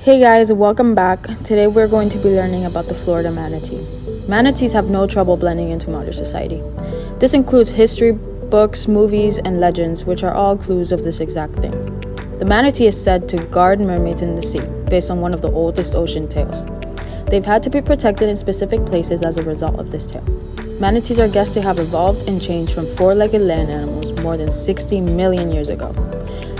Hey guys, welcome back. Today we're going to be learning about the Florida manatee. Manatees have no trouble blending into modern society. This includes history books, movies, and legends, which are all clues of this exact thing. The manatee is said to guard mermaids in the sea, based on one of the oldest ocean tales. They've had to be protected in specific places as a result of this tale. Manatees are guessed to have evolved and changed from four-legged land animals more than 60 million years ago.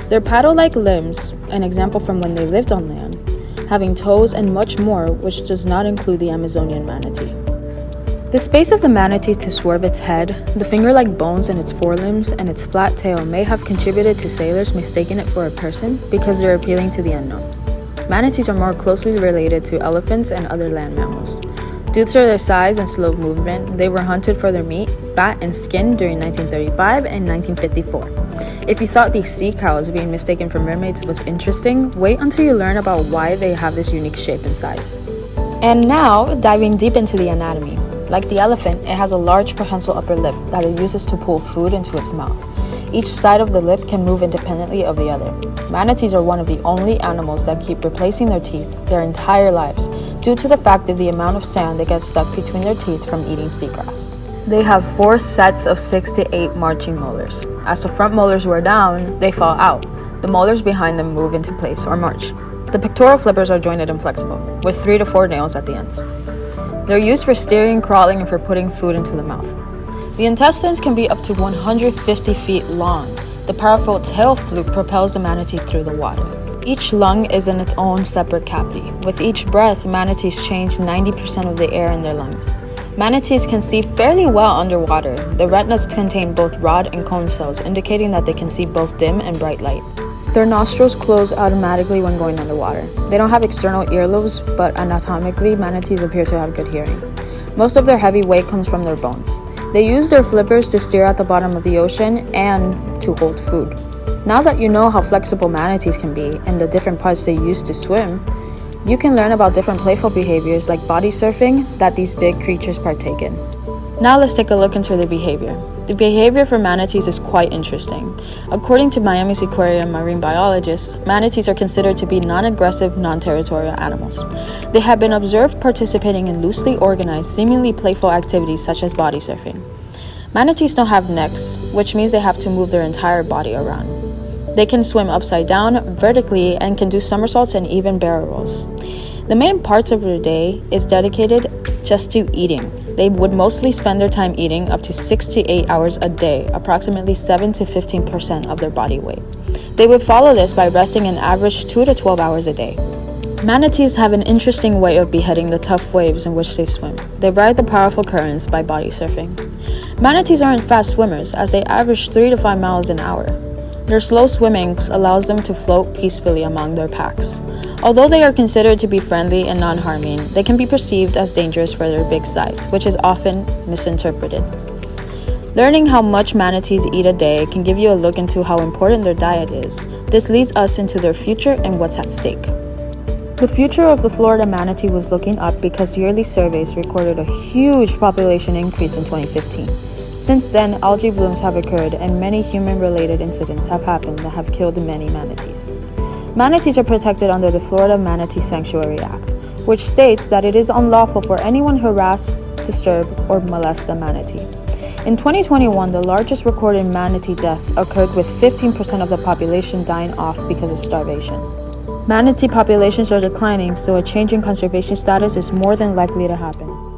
Their paddle-like limbs, an example from when they lived on land, having toes and much more, which does not include the Amazonian manatee. The space of the manatee to swerve its head, the finger-like bones in its forelimbs, and its flat tail may have contributed to sailors mistaking it for a person because they're appealing to the unknown. Manatees are more closely related to elephants and other land mammals. Due to their size and slow movement, they were hunted for their meat, fat, and skin during 1935 and 1954. If you thought these sea cows being mistaken for mermaids was interesting, wait until you learn about why they have this unique shape and size. And now, diving deep into the anatomy. Like the elephant, it has a large prehensile upper lip that it uses to pull food into its mouth. Each side of the lip can move independently of the other. Manatees are one of the only animals that keep replacing their teeth their entire lives due to the fact of the amount of sand that gets stuck between their teeth from eating seagrass. They have 4 sets of 6 to 8 marching molars. As the front molars wear down, they fall out. The molars behind them move into place or march. The pectoral flippers are jointed and flexible, with 3 to 4 nails at the ends. They're used for steering, crawling, and for putting food into the mouth. The intestines can be up to 150 feet long. The powerful tail fluke propels the manatee through the water. Each lung is in its own separate cavity. With each breath, manatees change 90% of the air in their lungs. Manatees can see fairly well underwater. The retinas contain both rod and cone cells, indicating that they can see both dim and bright light. Their nostrils close automatically when going underwater. They don't have external earlobes, but anatomically, manatees appear to have good hearing. Most of their heavy weight comes from their bones. They use their flippers to steer at the bottom of the ocean and to hold food. Now that you know how flexible manatees can be and the different parts they use to swim, you can learn about different playful behaviors like body surfing that these big creatures partake in. Now let's take a look into their behavior. The behavior for manatees is quite interesting. According to Miami's aquarium marine biologists, manatees are considered to be non-aggressive, non-territorial animals. They have been observed participating in loosely organized, seemingly playful activities such as body surfing. Manatees don't have necks, which means they have to move their entire body around. They can swim upside down, vertically, and can do somersaults and even barrel rolls. The main parts of their day is dedicated just to eating. They would mostly spend their time eating up to 6 to 8 hours a day, approximately 7 to 15% of their body weight. They would follow this by resting an average 2 to 12 hours a day. Manatees have an interesting way of beheading the tough waves in which they swim. They ride the powerful currents by body surfing. Manatees aren't fast swimmers, as they average 3 to 5 miles an hour. Their slow swimming allows them to float peacefully among their packs. Although they are considered to be friendly and non-harming, they can be perceived as dangerous for their big size, which is often misinterpreted. Learning how much manatees eat a day can give you a look into how important their diet is. This leads us into their future and what's at stake. The future of the Florida manatee was looking up because yearly surveys recorded a huge population increase in 2015. Since then, algae blooms have occurred and many human-related incidents have happened that have killed many manatees. Manatees are protected under the Florida Manatee Sanctuary Act, which states that it is unlawful for anyone to harass, disturb, or molest a manatee. In 2021, the largest recorded manatee deaths occurred with 15% of the population dying off because of starvation. Manatee populations are declining, so a change in conservation status is more than likely to happen.